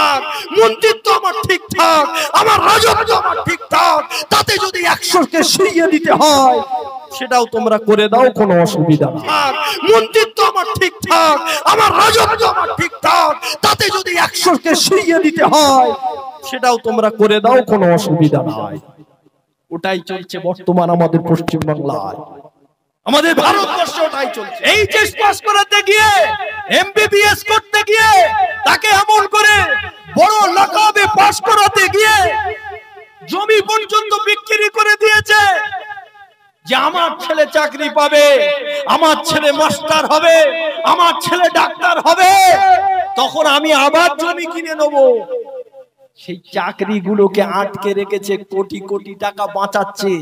ঠিকঠাক, মন্ত্রিত্ব আমার ঠিকঠাক, আমার রাজত্ব আমার ঠিকঠাক, তাতে যদি 100কে সরিয়ে দিতে হয় সেটাও তোমরা করে দাও, কোনো অসুবিধা নেই। মন্ত্রিত্ব আমার ঠিকঠাক, আমার রাজত্ব আমার ঠিকঠাক, তাতে যদি 100কে সরিয়ে দিতে হয় সেটাও তোমরা করে দাও, কোনো অসুবিধা নাই। ওটাই চলছে বর্তমান আমাদের পশ্চিম বাংলায়, আমাদের ভারতবর্ষে ওটাই চলছে। এইচএস পাস করাতে গিয়ে, এমবিবিএস করতে গিয়ে তাকে এমন করে বড় লাকাবে পাস করাতে গিয়ে জমি পর্যন্ত বিক্রি করে দিয়েছে যে আমার ছেলে চাকরি পাবে, আমার ছেলে মাস্টার হবে, আমার ছেলে ডাক্তার হবে, তখন আমি আবার জমি কিনে নেব। সেই চাকরিগুলোকে আটকে রেখেছে, কোটি কোটি টাকা বাঁচাচ্ছে।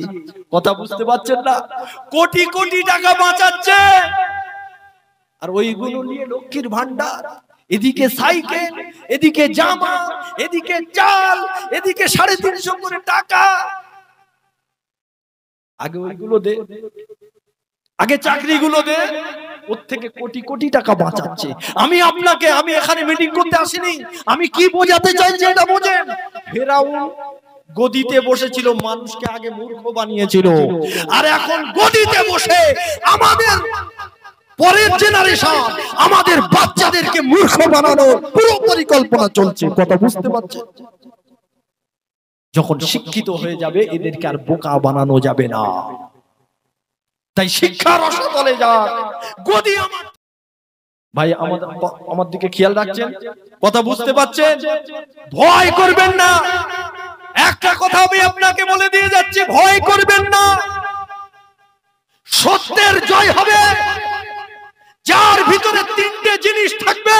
কথা বুঝতে পারছেন না? কোটি কোটি টাকা বাঁচাচ্ছে, আর ওইগুলো নিয়ে লক্ষ্মীর ভান্ডার, এদিকে সাইকেল, এদিকে জামা, এদিকে চাল, এদিকে 350 করে টাকা। আগে ওইগুলো দে, আগে চাকরিগুলো দে, ওর থেকে কোটি কোটি টাকা বাঁচাচ্ছে। আমি এখানে মিটিং করতে আসিনি, আমি কি বোঝাতে চাইছি এটা বোঝেন। ফেরাউন গদিতে বসেছিল, মানুষকে আগে মূর্খ বানিয়েছিল, আর এখন গদিতে বসে আমাদের পরের জেনারেশন, আমাদের বাচ্চাদেরকে মূর্খ বানানোর পুরো পরিকল্পনা চলছে। কথা বুঝতে পারছেন? যখন শিক্ষিত হয়ে যাবে এদেরকে আর বোকা বানানো যাবে না। তাই শিক্ষার রসতলে যাক। গদি আমার ভাই, আমার দিকে খেয়াল রাখছেন? কথা বুঝতে পারছেন? ভয় করবেন না, একটা কথা আমি আপনাকে বলে দিয়ে যাচ্ছি, ভয় করবেন না। সত্যের জয় হবে। যার ভিতরে 3টে জিনিস থাকবে,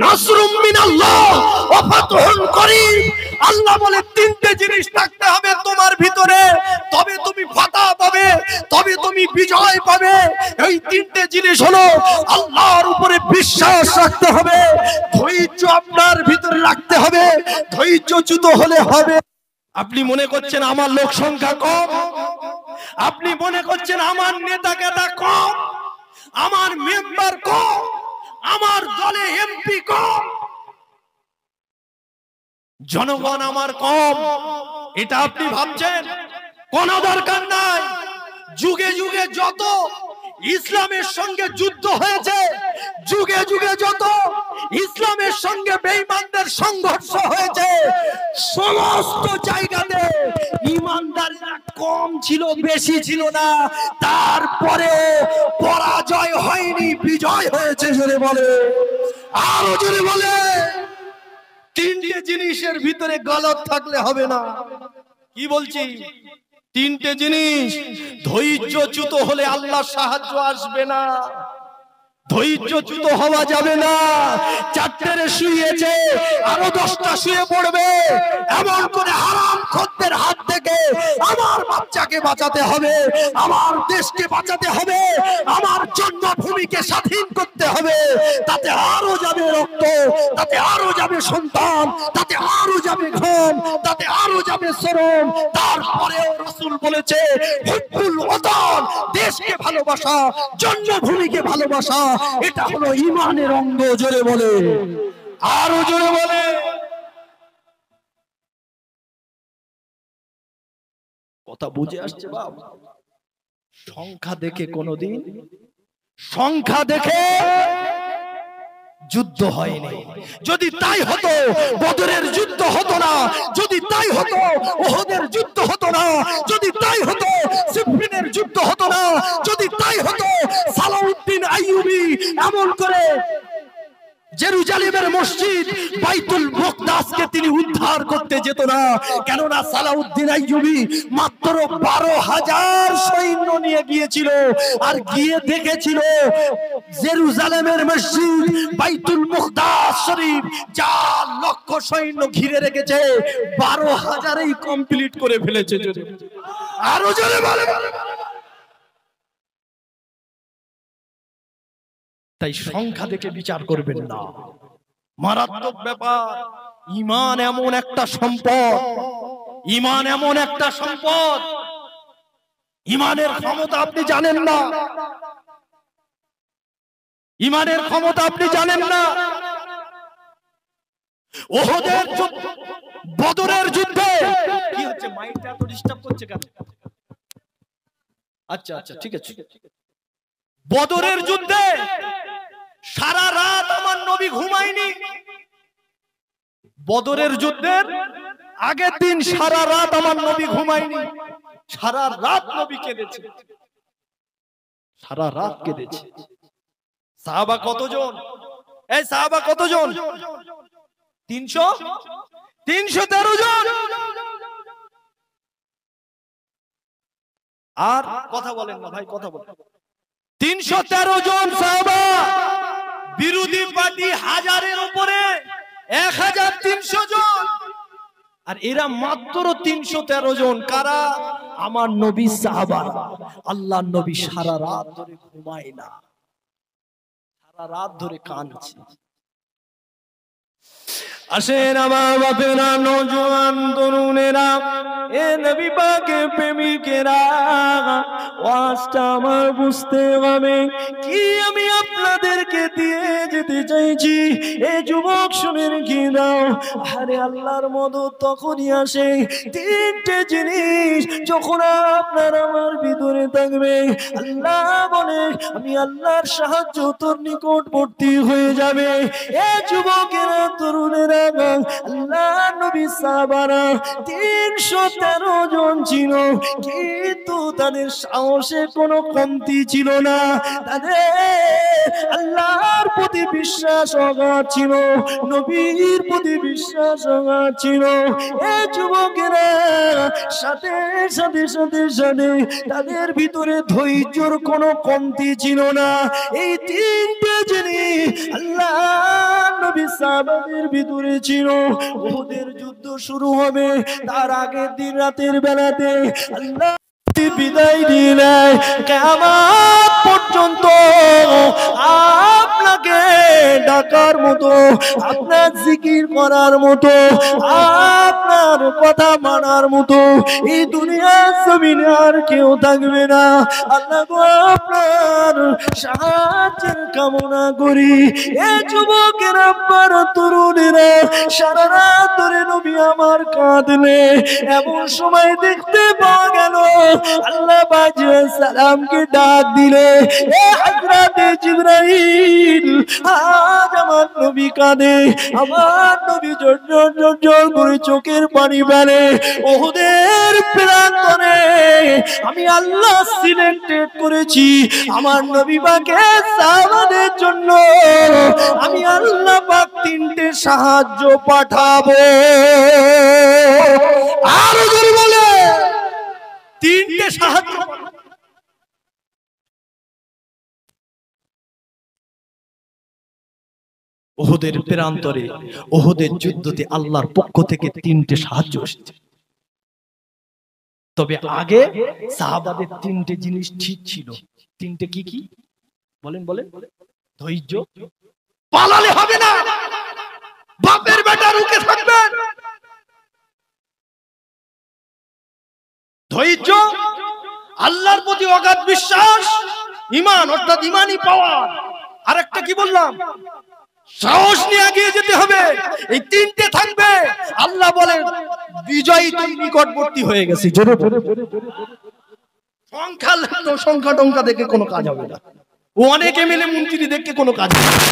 নাসরুম মিনাল্লাহ ওয়া ফাতহুন করিম। আল্লাহ বলে 3টে জিনিস থাকতে হবে তোমার ভিতরে, তবে তুমি ফাতহ পাবে, তবে তুমি বিজয় পাবে। এই 3টে জিনিস হলো, আল্লাহর উপরে বিশ্বাস রাখতে হবে, ধৈর্য আপনার ভিতরে রাখতে হবে, ধৈর্যচ্যুত হলে হবে। আপনি মনে করছেন আমার লোক সংখ্যা কম, আপনি মনে করছেন আমার নেতা কেতা কম, আমার মেম্বার কম, আমার দলে এমপি কম, জনগণ আমার কম, এটা আপনি ভাবছেন? কোনো দরকার নাই। যুগে যুগে যত ইসলামের সঙ্গে যুদ্ধ হয়েছে, যুগে যুগে যত ইসলামের সঙ্গে বেঈমানদের সংঘর্ষ হয়েছে, সমস্ত জায়গাতে ঈমানদাররা কম ছিল, বেশি ছিল না। তারপরে পরাজয় হয়নি, বিজয় হয়েছে। জোরে বলে, আরো জোরে বলে। 3টে জিনিসের ভিতরে গলত থাকলে হবে না। কি বলছি? 3টে জিনিস। ধৈর্যচ্যুত হলে আল্লাহর সাহায্য আসবে না, ধৈর্যচ্যুত হওয়া যাবে না। 4টে শুয়েছে, আরো 10টা শুয়ে পড়বে। এমন করে হারাম খদ্দের হাত থেকে আমার বাচ্চাকে বাঁচাতে হবে, আমার দেশকে বাঁচাতে হবে, আমার জন্মভূমিকে স্বাধীন করতে হবে। তাতে আরো যাবে রক্ত, তাতে আরো যাবে সন্তান, তাতে আরো যাবে ঘাম, তাতে আরো যাবে শ্রম। তারপরেও রাসূল বলেছে, হুব্বুল ওয়াতান, দেশকে ভালোবাসা, জন্মভূমিকে ভালোবাসা, এটা হলো ঈমানের অঙ্গ। জোরে বলে, আরো জোরে বলে। কথা বুঝে আসছে বাপ? সংখ্যা দেখে কোনদিন, সংখ্যা দেখে যুদ্ধ হয়নি। যদি তাই হতো বদরের যুদ্ধ হতো না, যদি তাই হতো উহুদের যুদ্ধ হতো না, যদি তাই হতো সিফিনের যুদ্ধ হতো না, যদি তাই হতো সালাউদ্দিন আইয়ুবী এমন করে জেরুজালেমের মসজিদ বাইতুল মুকদ্দাসকে তিনি উদ্ধার করতে যেত না। কেননা সালাউদ্দিন আইয়ুবী মাত্র 12,000 সৈন্য নিয়ে গিয়েছিল, আর গিয়ে দেখেছিল জেরুজালেমের মসজিদ বাইতুল মুকদ্দাস শরীফ 4 লক্ষ সৈন্য ঘিরে রেখেছে, 12,000এই কমপ্লিট করে ফেলেছে। আরো জোরে বলে। তাই সংখ্যা দেখে বিচার করবেন না, মারাত্মক ব্যাপার। ঈমান এমন একটা সম্পদ, ঈমান এমন একটা সম্পদ, ঈমানের ক্ষমতা আপনি জানেন না, ঈমানের ক্ষমতা আপনি জানেন না। ওহদের যুদ্ধ, বদরের যুদ্ধে কি হচ্ছে? মাইন্ডটা তো ডিস্টার্ব করছে কেন? আচ্ছা আচ্ছা ঠিক আছে। বদরের যুদ্ধে সারা রাত আমার নবী ঘুমায়নি। বদরের যুদ্ধের আগের দিন সারা রাত আমার নবী ঘুমায়নি। সারা রাত নবী কেঁদেছে, সারা রাত কেঁদেছে। সাহাবা কতজন? এই সাহাবা কতজন? 313 জন। আর কথা বলেন না ভাই, কথা বলেন। 313 জন সাহাবা, বিরোধী পার্টি হাজারের উপরে 1300 জন, আর এরা মাত্র 313 জন। কারা? আমার নবী সাহাবা। আল্লাহ নবী সারা রাত ধরে ঘুমায় না, সারা রাত ধরে কাঁদছে। আসেন আমার বাপেরা, নওজোয়ান তরুণেরা, এ নবী পাকের প্রেমিকেরা, ওয়াজটা আমার বুঝতে হবে কি আমি আপনাদেরকে দিয়ে যেতে চাইছি। এই যুবক শুনে রেখে দাও, আরে আল্লাহর মদদ তখনই আসে তিনটে জিনিস যখন আপনার আমার ভিতরে থাকবে। আল্লাহ বলে আমি আল্লাহর সাহায্য তোর নিকটবর্তী হয়ে যাবে। এ যুবকেরা, তরুণেরা, আল্লাহ নবী সাহাবারা 313 জন ছিল, কিন্তু তাদের সাহসে কোনো কমতি ছিল না। তাদের আল্লাহর প্রতি বিশ্বাস অগাধ ছিল, নবীর প্রতি বিশ্বাস অগাধ ছিল। এই যুবকেরা সাথে সাথে সাথে সাথে তাদের ভিতরে ধৈর্যের কোনো কমতি ছিল না। এই তিনটে জিনিস আল্লাহ নবী সাহাবাদের ভিতরে ছিল। ওদের যুদ্ধ শুরু হবে তার আগের দিন রাতের বেলাতে আল্লাহ বিদায় দিলেন। কিয়ামত পর্যন্ত আপনাকে ডাকার মতো, আপনার জিকির করার মতো, আপনার কথা মানার মতো এই দুনিয়ার জমিনে আর কেউ থাকবে না। আল্লাহ আপনার সাহায্যের কামনা করি। এই যুবকের আব্বার তরুণেরা সারা রাত ধরে নবী আমার কাঁদলে, এমন সময় দেখতে পাওয়া গেল আল্লাহ বাজে সালামকে ডাক দিলে, এ হযরতে জিবরাইল, আজ আমার নবী কাঁদে, আমার নবী জোর করে চোখের পানি ফেলে। ওদের প্রান্তরে আমি আল্লাহ সিলেক্টেড করেছি আমার নবী পাকের সাহাবাদের জন্য। আমি আল্লাহ পাক তিনটে সাহায্য পাঠাবো। আর যদি বলে তিনটে সাহায্য। ওহদের প্রান্তরে, ওহদের যুদ্ধতে আল্লাহর পক্ষ থেকে তিনটে সাহায্য এসেছে। তবে আগে সাহাবাদের তিনটে জিনিস ঠিক ছিল। তিনটে কি কি বলেন? বলেন। ধৈর্য, পালালে হবে না, বাপের বেটা রুকে থাকবেন। ধৈর্য, আল্লাহর প্রতি অগাধ বিশ্বাস, ঈমান অর্থাৎ ঈমানি পাওয়ার। আরেকটা কি বললাম? সাহস নিয়ে এগিয়ে যেতে হবে। এই তিনটে থাকবে, আল্লাহ বলেন বিজয়ী তুমি নিকটবর্তী হয়ে গেছে। জোরে সংখ্যা টংখ্যা দেখে কোনো কাজ হবে না, ও অনেক এমএলএ মন্ত্রী দেখে কোনো কাজ হবে না।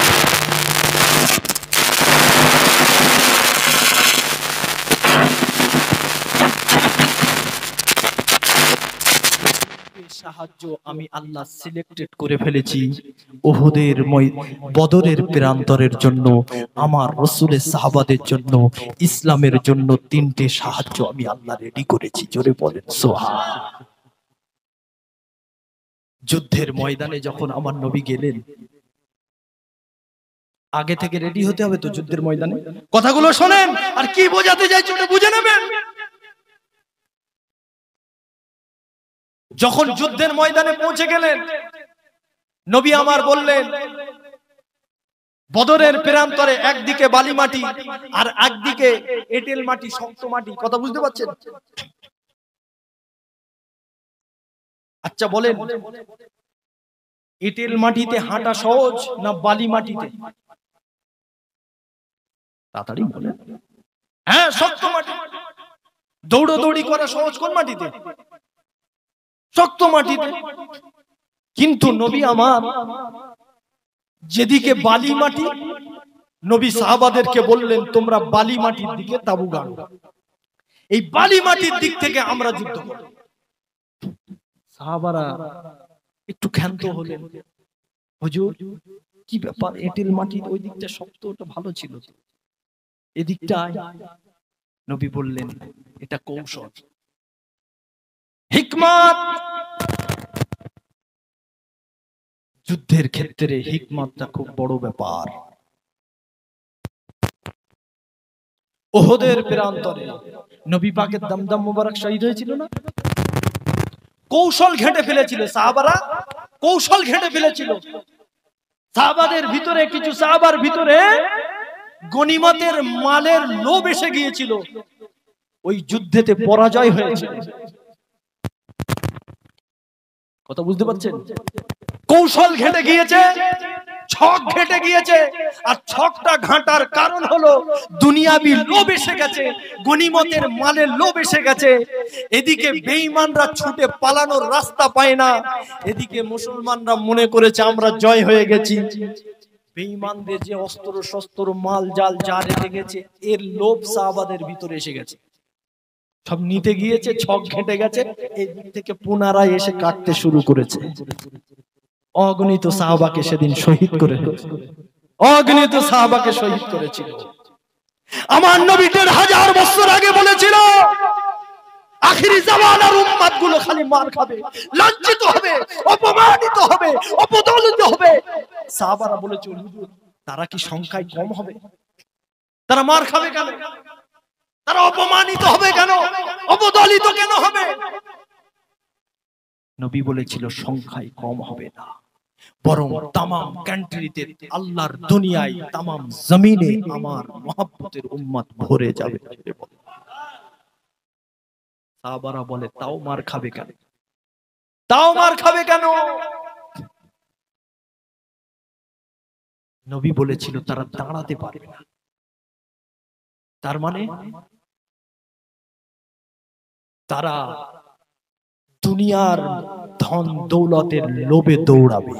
সাহায্য আমি আল্লাহ সিলেক্টেড করে ফেলেছি ওহদের বদরের প্রান্তরের জন্য, আমার রাসূলের সাহাবাদের জন্য, ইসলামের জন্য তিনটে সাহায্য আমি আল্লাহ রেডি করেছি। জোরে বলেন সুবহান। যুদ্ধের ময়দানে যখন আমার নবী গেলেন, আগে থেকে রেডি হতে হবে তো যুদ্ধের ময়দানে। কথাগুলো শোনেন, আর কি বোঝাতে চাইছি ওটা বুঝে নেবেন। যখন যুদ্ধের ময়দানে পৌঁছে গেলেন, নবী আমার বললেন বদরের প্রান্তরে একদিকে বালি মাটি আর একদিকে এঁটেল মাটি, শক্ত মাটি। কথা বুঝতে পারছেন? আচ্ছা বলেন, এঁটেল মাটিতে হাঁটা সহজ না বালি মাটিতে? তাড়াতাড়ি বলেন। হ্যাঁ, শক্ত মাটি। দৌড়াদৌড়ি করা সহজ কোন মাটিতে? শক্ত মাটিতে। কিন্তু নবী আমার যেদিকে বালি মাটি, নবী সাহাবাদেরকে বললেন তোমরা বালি মাটির দিকে তাবু গাড়ো, এই বালি মাটির দিক থেকে আমরা যুদ্ধ করব। সাহাবারা একটু ক্ষান্ত হলেন, হুজুর কি ব্যাপার, এঁটেল মাটির ওই দিকটা শক্ত, ওটা ভালো ছিল, এদিকটা। নবী বললেন এটা কৌশল, হিকমত। যুদ্ধের ক্ষেত্রে হিকমতটা খুব বড় ব্যাপার। ওহদের প্রান্তরে নবী পাকের দামদাম মোবারক শহীদ হয়েছিল না? কৌশল ঘেঁটে ফেলেছিল সাহাবারা, কৌশল ঘেঁটে ফেলেছিল। সাহাবাদের ভিতরে, কিছু সাহাবার ভিতরে গনিমতের মালের লোভ এসে গিয়েছিল, ওই যুদ্ধেতে পরাজয় হয়েছিল। কথা বুঝতে পারছেন? কৌশল ঘেঁটে গিয়েছে, ছক ঘেঁটে গিয়েছে, আর ছকটা ঘাটার কারণ হলো দুনিয়াবি লোভ এসে গেছে, গনিমতের মালের লোভ এসে গেছে। এদিকে বেঈমানরা ছুটে পালানোর রাস্তা পায় না, এদিকে মুসলমানরা মনে করেছে আমরা জয় হয়ে গেছি। বেঈমানদের যে অস্ত্র শস্ত্র মাল জাল যা রেখে গেছে, এর লোভ সাহাবাদের ভিতরে এসে গেছে, সব নিতে গিয়েছে, ছক ঘেঁটে গেছে, এই দিক থেকে পুনরায় এসে কাটতে শুরু করেছে। অগণিত সাহাবাকে সেদিন শহীদ করে, অগণিত সাহাবাকে শহীদ করেছিল। আমার নবী ১৫০০ বছর আগে বলেছিল আখিরি জামানার উম্মত গুলো খালি মার খাবে, লাঞ্ছিত হবে, অপমানিত হবে, অপদলিত হবে। সাহাবারা বলেছিল হুজুর তারা কি সংখ্যায় কম হবে? তারা মার খাবে কেন? তারা অপমানিত হবে কেন? অপদলিত কেন হবে? নবী বলেছিল সংখ্যায় কম হবে না, বরং তামাম কান্ট্রিতে, আল্লাহর দুনিয়ায়, তামাম জমিনে আমার মহব্বতের উম্মত ভরে যাবে। সাহাবারা বলে তাও মার খাবে কেন? তাও মার খাবে কেন? নবী বলেছিল তারা দাঁড়াতে পারবে না। তার মানে তারা দুনিয়ার ধন দৌলতের লোভে দৌড়াবে,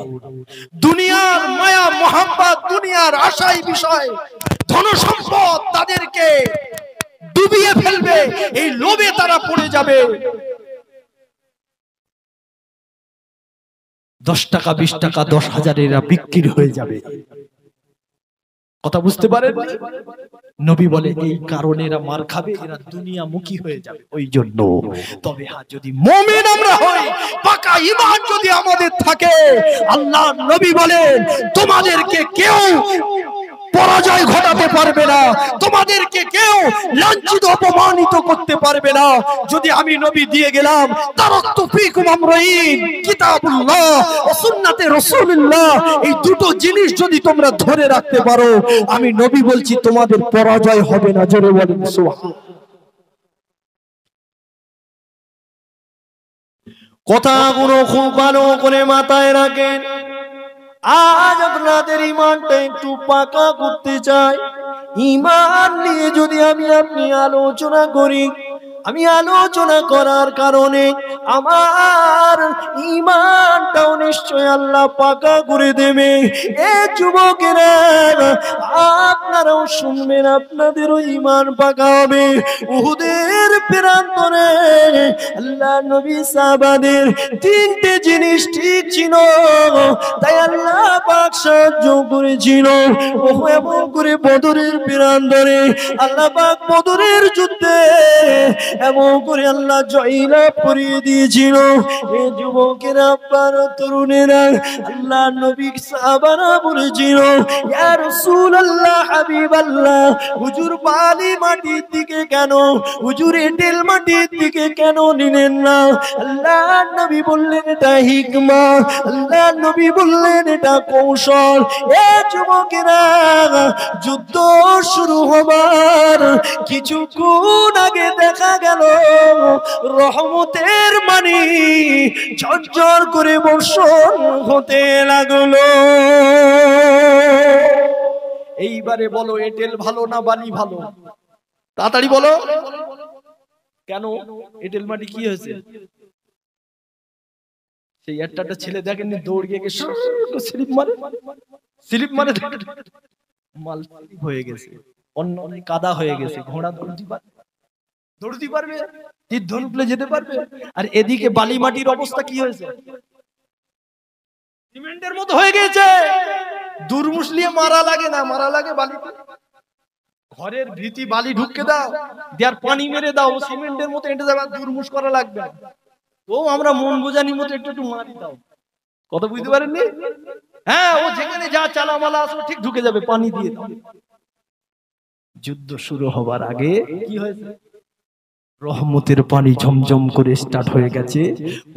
দুনিয়ার মায়া মোহাম্মত, দুনিয়ার আশাই বিষয়, ধন সম্পদ তাদেরকে ডুবিয়ে ফেলবে, এই লোভে তারা পড়ে যাবে। 10 টাকা 20 টাকা 10,000 এরা বিক্রি হয়ে যাবে। কথা বুঝতে পারেন? নবী বলে এই কারণে এরা মার খাবে, এরা দুনিয়ামুখী হয়ে যাবে। ওই জন্য তবে যদি মুমিন আমরা হই, পাকা ঈমান যদি আমাদের থাকে, আল্লাহ নবী বলেন তোমাদেরকে কেউ পরাজয় ঘটাতে পারবে না, তোমাদেরকে কেউ লাঞ্ছিত অপমানিত করতে পারবে না। যদি আমি নবী দিয়ে গেলাম তারাক্তু ফীকুম আমরাইন, কিতাবুল্লাহ ও সুন্নাতে রাসূলুল্লাহ, এই দুটো জিনিস যদি তোমরা ধরে রাখতে পারো, আমি নবী বলছি তোমাদের পরাজয় হবে না। জোরে বলেন সুবহানাল্লাহ। কথাগুলো খুব ভালো করে মাথায় রাখেন। আজ আপনাদের ঈমানটা একটু পাকা করতে চাই। ঈমান নিয়ে যদি আমি আপনি আলোচনা করি, আমি আলোচনা করার কারণে আমার ঈমানটাও নিশ্চয় আল্লাহ পাকা করে দেবে। এ যুবকেরা আপনারাও শুনবেন, আপনাদেরও ঈমান পাকা হবে। উহুদের প্রান্তরে আল্লাহ নবী সাহাবাদের 3টে জিনিস ঠিক ছিল, তাই আল্লাহ পাক সাহায্য করেছিল। এমন করে বদরের প্রান্তরে আল্লাহ পাক বদরের যুদ্ধে এমন করে আল্লাহ জয়লাভ করিয়ে দিয়েছিল। এই যুবকেরা তরুণেরা আল্লাহ নবী সাহাবারা বলেছিল ইয়া রাসূলুল্লাহ হাবিবাল্লাহ, হুজুর বালি মাটির দিকে কেন, হুজুর এঁটেল মাটির দিকে কেন নিলেন না? আল্লাহ নবী বললেন এটা হিকমা, আল্লাহ নবী বললেন এটা কৌশল। এ যুবকেরা যুদ্ধ শুরু হবার কিছুক্ষণ আগে দেখা গেল রহমতের মানি ঝরঝর করে বর্ষণ হতে লাগলো। এইবারে বলো এঁটেল ভালো না বালি ভালো? তাড়াতাড়ি বলো। কেন এঁটেল মাটি কি হয়েছে? সেই একটা ছেলে দেখেননি দৌড় গিয়ে স্লিপ মারে, স্লিপ মারে মাল হয়ে গেছে, অন্য কাদা হয়ে গেছে। ঘোড়া দৌড়তে পারবে, তীর ধনুকলে যেতে পারবে? আর এদিকে বালি মাটির অবস্থা কি হয়েছে? সিমেন্টের মতো হয়ে গেছে। দুর্মুসলিয়ে মারা লাগে না, মারা লাগে বালিতে। ঘরের ভিতি বালি ঢুকে দাও, দেয়ার পানি মেরে দাও, সিমেন্টের মতো এঁটে যাবে, দুর্মুস করা লাগবে। তো আমরা মন বোঝানির মতো একটু একটু মারি দাও। কথা বুঝতে পারেননি? হ্যাঁ, ও যেখানে যা চালামালা আসলে ঠিক ঢুকে যাবে, পানি দিয়ে দাও। যুদ্ধ শুরু হবার আগে কি হয়েছে? রহমতের পানি ঝমঝম করে স্টার্ট হয়ে গেছে।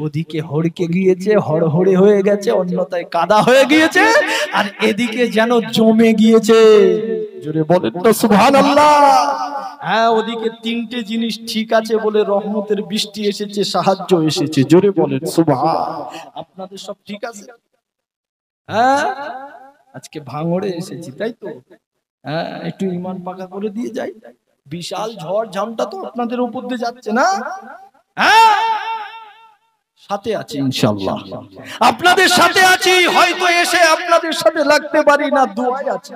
ওদিকে হড়কে গিয়েছে, হড়হড়ে হয়ে গেছে, অন্যথায় কাদা হয়ে গিয়েছে, আর এদিকে যেন জমে গিয়েছে। জোরে বলেন তো সুবহানাল্লাহ। হ্যাঁ, ওদিকে তিনটে জিনিস ঠিক আছে বলে রহমতের বৃষ্টি এসেছে, সাহায্য এসেছে। জোরে বলেন সুবহান। আপনাদের সব ঠিক আছে? হ্যাঁ, আজকে ভাঙড়ে এসেছি তাই তো। হ্যাঁ, একটু ইমান পাকা করে দিয়ে যাই। বিশাল ঝড় ঝামটা তো আপনাদের উপর দিয়ে যাচ্ছে না? হ্যাঁ, সাথে আছি ইনশাআল্লাহ, আপনাদের সাথে আছি। হয়তো এসে আপনাদের সাথে লাগতে পারি না, দোয়ায় আছে।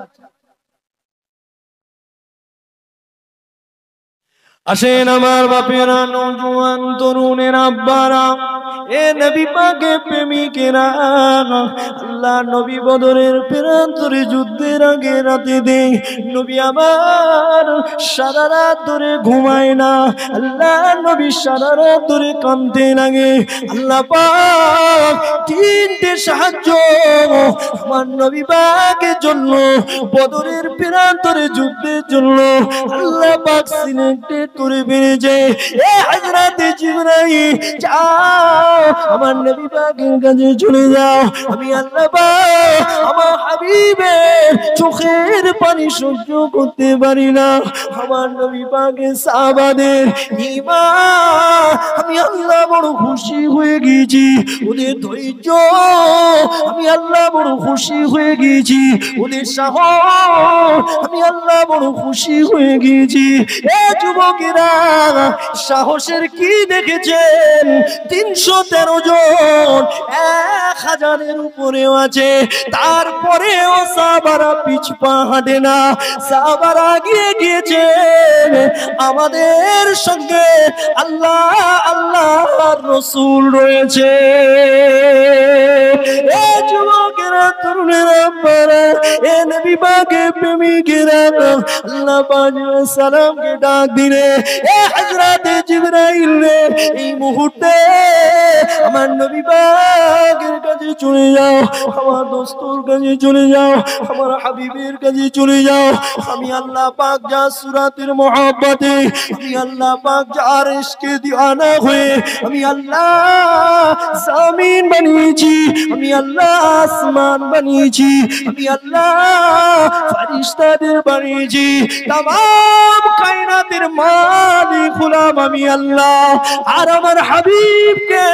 আসেন আমার বাপেরা, নওজোয়ান তরুণের আব্বারা, এ নবী পাকের প্রেমিকেরা, আল্লাহ নবী বদরের প্রান্তরে যুদ্ধের আগে রাতে দে নবী আমার সারা রাত ধরে ঘুমায় না। আল্লাহ নবী সারা রাত ধরে কাঁদতে লাগে। আল্লাহ পাক তিনটে সাহায্য আমার নবী পাকের জন্য, বদরের প্রান্তরে যুদ্ধের জন্য আল্লাহ পাক সিলেক্টেড করে বেরিয়েছে। এ হযরত জিবরাইল, যাও আমার নবী পাকের কাছে চলে যাও। আমি আল্লাহ পাক আমার হাবিবের চোখের পানি সহ্য করতে পারি না। আমার নবী পাকের সাহাবাদের ঈমান আমি আল্লাহ বড় খুশি হয়ে গিয়েছি। ওদের ধৈর্য আমি আল্লাহ বড় খুশি হয়ে গিয়েছি। ওদের সাহস আমি আল্লাহ বড় খুশি হয়ে গিয়েছি। এ যুবকেরা, সাহসের কি দেখেছেন? 313 জন, 1000-এর উপরেও আছে। তারপরেও সাহাবারা পিছপা হাঁটে না, সাহাবারা গিয়ে গিয়েছেন। আমাদের সঙ্গে আল্লাহ আল্লাহর রাসূল রয়েছে। এ যুবকেরা, তরুণেরা, এ নবী পাকের প্রেমিকেরা, আল্লাহ পাক সালামকে ডাক দিলে, এ হযরত জিবরাইল রে, এই মুহূর্তে আমার নবী পাকের কাছে চলে যাও, আমার দোস্তর কাছে চলে যাও, আমার হাবিবের কাছে চলে যাও। আমি আল্লাহ পাক যা সুরাতের মোহাব্বতে, আমি আল্লাহ পাক যার ইশকে দিওয়ানা হয়ে আমি আল্লাহ জমিন বানিয়েছি, আমি আল্লাহ আসমান বানিয়েছি, আমি আল্লাহ ফেরেশতাদের বানিয়েছি। तमाम কায়নাতের মালিক হলাম আমি আল্লাহ। আর আমার হাবিবকে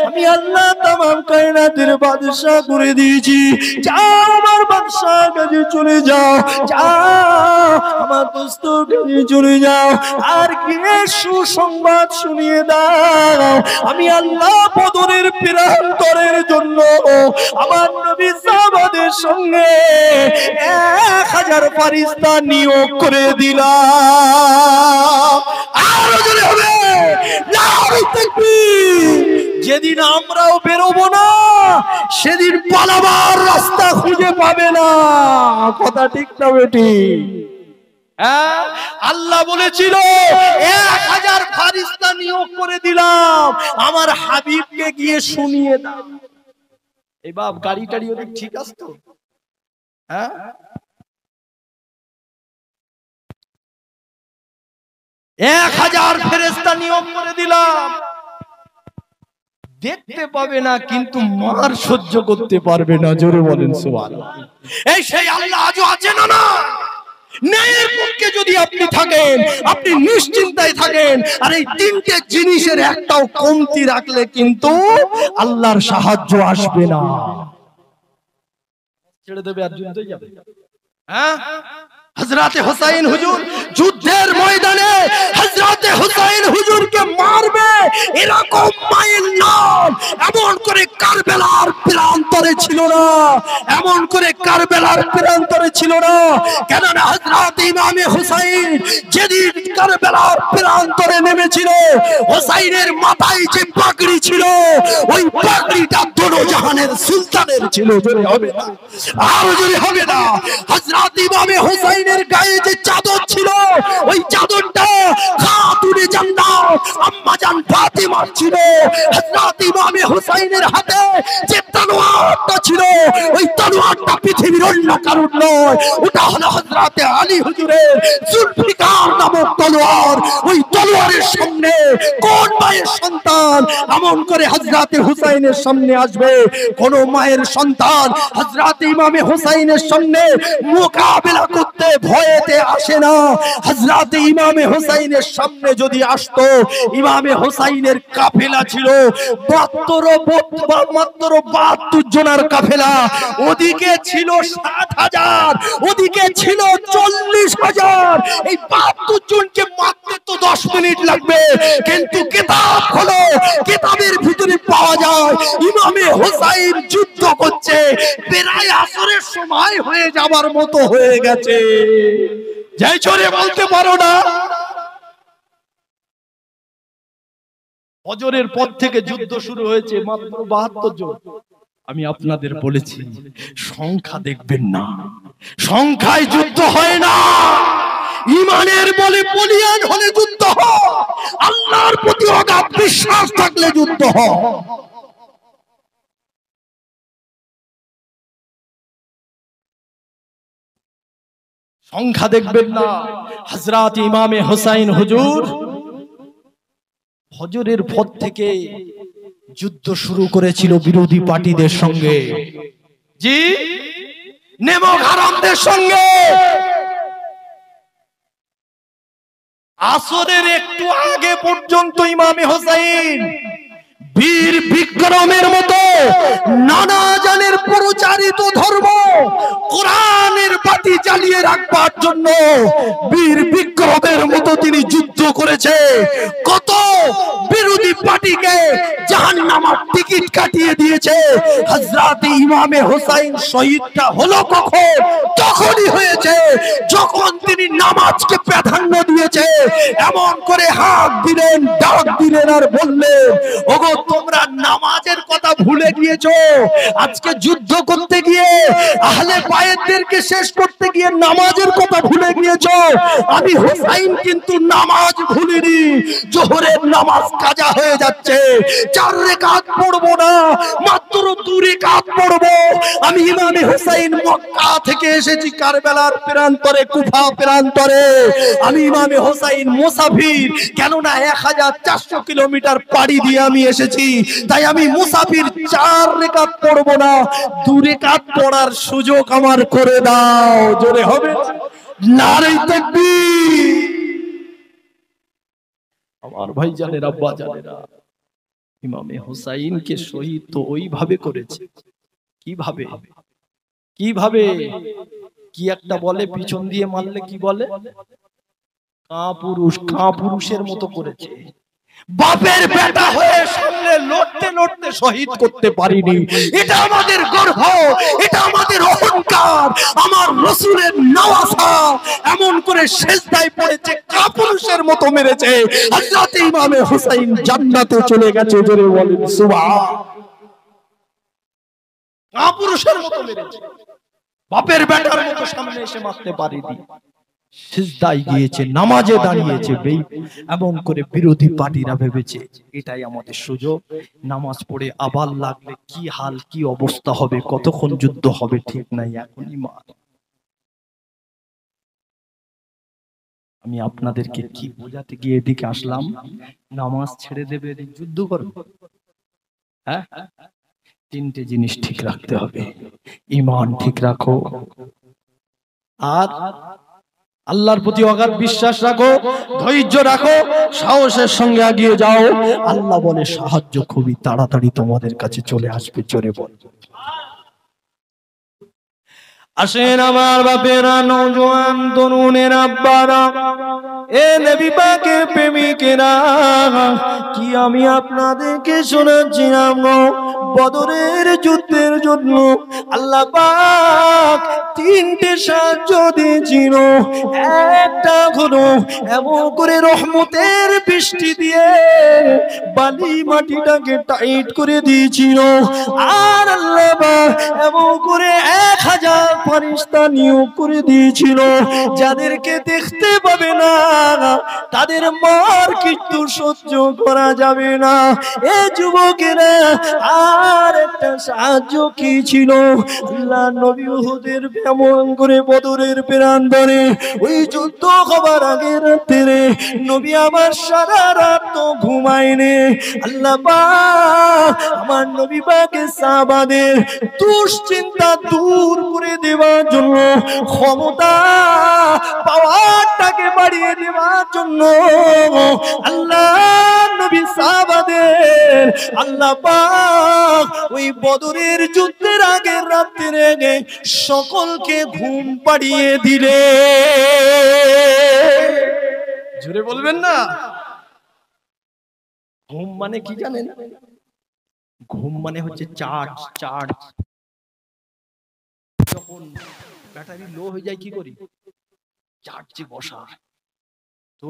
আমি আল্লাহ तमाम কায়নাতের বাদশা করে দিয়েছি। যাও আমার বাদশার কাছে চলে যাও, যাও আমার দোস্তর কাছে চলে যাও, আর গিয়ে সুসংবাদ শুনিয়ে দাও, আমি আল্লাহ বদরের প্রান্তরের জন্য আমার নবী সাহাবাদের সঙ্গে 1000 ফেরেশতা নিয়োগ করে দিলাম। আরো জোরে হবে নারে তাকবীর। যেদিন আমরাও বেরোবো না, সেদিন পালাবার রাস্তা খুঁজে পাবে না। কথা ঠিক না বেটি? হ্যাঁ, আল্লাহ বলেছিল 1000 ফেরেশতা নিয়োগ করে দিলাম, আমার হাবিবকে গিয়ে শুনিয়ে দাও। এই বাপ, গাড়ি টাড়ি ওদের ঠিক আছে তো? হ্যাঁ, 1000 ফেরেশতা নিয়োগ করে দিলাম। দেখতে পাবে না, কিন্তু মার সহ্য করতে পারবে না। জোরে বলেন সুবহানাল্লাহ। এই সেই আল্লাহ আজও আছেন না? ন্যায়ের পক্ষে যদি আপনি থাকেন, আপনি নিশ্চিন্তায় থাকেন, আর এই তিনটে জিনিসের একটাও কমতি রাখলে কিন্তু আল্লাহর সাহায্য আসবে না। ছেড়ে দেবে আর যুদ্ধে যাবে। হ্যাঁ, হযরতে হুসাইন হুজুর যুদ্ধের ময়দানে হযরতে হুসাইন হুজুরকে মারবে এরকম মায়ের নাম এমন করে কারবেলার প্রান্তরে ছিল না, এমন করে কারবেলার প্রান্তরে ছিল না। কেননা হযরতে ইমামে হুসাইন যেদিন কারবেলার প্রান্তরে নেমেছিল, হুসাইনের মাথায় যে পাগড়ি ছিল ওই পাগড়িটা দোনো জাহানের সুলতানের ছিল। জোরে হবে না, আর জোরে হবে না। হযরতে ইমামে হুসাইন গায়ে যে চাদর ছিল ওই চাদরটা খাতুনে জান্নাত আম্মা জান ফাতিমার ছিল। হযরত ইমামে হুসাইনের হাতে যে তলোয়ারটা ছিল ওই তলোয়ারটা পৃথিবীর অন্য কারোর নয়, ওটা হলো হযরতে আলী হুজুরের জুলফিকার নামক তলোয়ার। ওই তলোয়ারের সামনে কোন মায়ের সন্তান এমন করে হযরতে হুসাইনের সামনে আসবে? কোন মায়ের সন্তান হযরতে ইমামে হুসাইনের সামনে মোকাবেলা করতে ভয়েতে আসে না। হযরতে ইমামে হুসাইনের সামনে যদি আসতো, ইমামে হুসাইনের কাফেলা ছিল মাত্র 72 জনের কাফেলা, ওদিকে ছিল 60,000, ওদিকে ছিল 40,000। এই 72 জনকে মারতে তো 10 মিনিট লাগবে, কিন্তু কিতাব হলো কিতাবের ভিতরে পাওয়া যায় ইমামে হুসাইন যুদ্ধ করছে, প্রায় আসরের সময় হয়ে যাবার মতো হয়ে গেছে। যাই চলে বলতে পারো না, ফজরের পর থেকে যুদ্ধ শুরু হয়েছে মাত্র 72 জন। আমি আপনাদের বলেছি সংখ্যা দেখবেন না, সংখ্যায় যুদ্ধ হয় না। ইমানের বলে বলিয়ান হলে যুদ্ধ হয়, আল্লাহর প্রতি অগাধ বিশ্বাস থাকলে যুদ্ধ হয়। সংখ্যা দেখবেন না। হযরত ইমামে হুসাইন হুজুর ফজরের পর থেকে যুদ্ধ শুরু করেছিল বিরোধী পার্টিদের সঙ্গে, জি নেমক হারামদের সঙ্গে। আসরের একটু আগে পর্যন্ত ইমামে হুসাইন বীর বিক্রমের মতো নানা জানের প্রচারিত ধর্ম কোরআনের বাতি জ্বালিয়ে রাখবার জন্য বীর বিক্রমের মতো তিনি যুদ্ধ করেছে। কত বিরোধী পার্টিকে জাহান্নামের টিকিট কাটিয়ে দিয়েছে। হযরত ইমামে হুসাইন শহীদটা হলো কখন? তখনই হয়েছে যখন তিনি নামাজকে প্রাধান্য দিয়েছে। এমন করে হাত দিলেন, ডাক দিলেন আর বললেন, ওগো তোমরা নামাজের কথা ভুলে গিয়েছো। আজকে যুদ্ধ করতে গিয়ে আহলে বায়েতদেরকে শেষ করতে গিয়ে নামাজের কথা ভুলে গিয়েছো। আমি হুসাইন কিন্তু নামাজ ভুলিনি। জোহরের নামাজ কাজা হয়ে যাচ্ছে, 4 রাকাত পড়বো না, মাত্র 2 রাকাত পড়বো। আমি ইমামে হুসাইন মক্কা থেকে এসেছি কারবালার প্রান্তরে, কুফা প্রান্তরে। আমি ইমামে হুসাইন মুসাফির, কেননা 1400 কিলোমিটার পাড়ি দিয়ে আমি এসেছি, তাই আমি মুসাফির। 4 রাকাত পড়বো না, 2 রাকাত পড়ার সুযোগ আমার করে দাও। জোরে হবে নারে তাকবীর। আমার ভাই জানেরা, আব্বা জানেরা, ইমামে হুসাইনকে শহীদ তো ওইভাবে করেছে। কিভাবে কিভাবে কি একটা বলে, পিছন দিয়ে মারলে কি বলে, কাপুরুষের মতো করেছে। বাপের বেটা হয়ে সামনে লড়তে লড়তে শহীদ করতে পারিনি, এটা আমাদের গর্ব, এটা আমাদের অহংকার। আমার রাসূলের নওয়াসা এমন করে সিজদায় পড়েছে, কাপুরুষের মতো মেরেছে। হযরত ইমামে হুসাইন জান্নাতে চলে গেছে। জোরে বলেন সুবহান। কাপুরুষের মতো মেরেছে, বাপের বেটার মতো সামনে এসে মারতে পারিনি। সিজদায় গিয়েছে, নামাজে দাঁড়িয়েছে। এমন করে বিরোধী পার্টিরা ভেবেছে এটাই আমাদের সুযোগ, নামাজ পড়ে আবার লাগলে কি হাল কি অবস্থা হবে, কতক্ষণ যুদ্ধ হবে ঠিক নাই, এখনই মার। আমি আপনাদেরকে কি বোঝাতে গিয়ে এদিকে আসলাম? নামাজ ছেড়ে দেবে, যুদ্ধ করবে? হ্যাঁ, 3টে জিনিস ঠিক রাখতে হবে। ঈমান ঠিক রাখো, আর আল্লাহর প্রতি অগাধ বিশ্বাস রাখো, ধৈর্য রাখো, সাহসের সঙ্গে এগিয়ে যাও। আল্লাহ বলে সাহায্য খুবই তাড়াতাড়ি তোমাদের কাছে চলে আসবে। জোরে বল। আসেন আমার বাপেরা, নওজোয়ান তরুণের আব্বারা, এ নবী পাকের প্রেমিকেরা, কি আমি আপনাদেরকে শোনাচ্ছিলাম বদরের যুদ্ধের জন্য আল্লাহ পাক তিনটে সাহায্য দিয়েছিল। একটা হলো এমন করে রহমতের বৃষ্টি দিয়ে বালি মাটিটাকে টাইট করে দিয়েছিল, আর আল্লাহ পাক এমন করে 1000 ফেরেশতা নিয়োগ করে দিয়েছিল, যাদেরকে দেখতে পাবে না তাদের মার কিন্তু সহ্য করা যাবে না। এ যুবকেরা, আর একটা সাহায্য কি ছিল? আল্লাহ নবী উহুদের এমন করে বদরের প্রান্তরে ওই যুদ্ধ হবার আগের রাতে নবী আমার সারা রাত তো ঘুমায়নি। আল্লাহ পাক আমার নবী পাকের সাহাবাদের দুশ্চিন্তা দূর করে দেওয়ার জন্য, ক্ষমতা পাওয়ারটাকে বাড়িয়ে দেওয়ার জন্য আল্লাহ নবী সাহাবাদের আল্লাহ পাক ওই বদরের যুদ্ধের আগের রাত্রে সকলকে ঘুম পাড়িয়ে দিলে। জোরে বলবেন না? ঘুম মানে কি জানেন? ঘুম মানে হচ্ছে চার্জ। যখন ব্যাটারি লো হয়ে যায় কি করি? চার্জে বসা। তো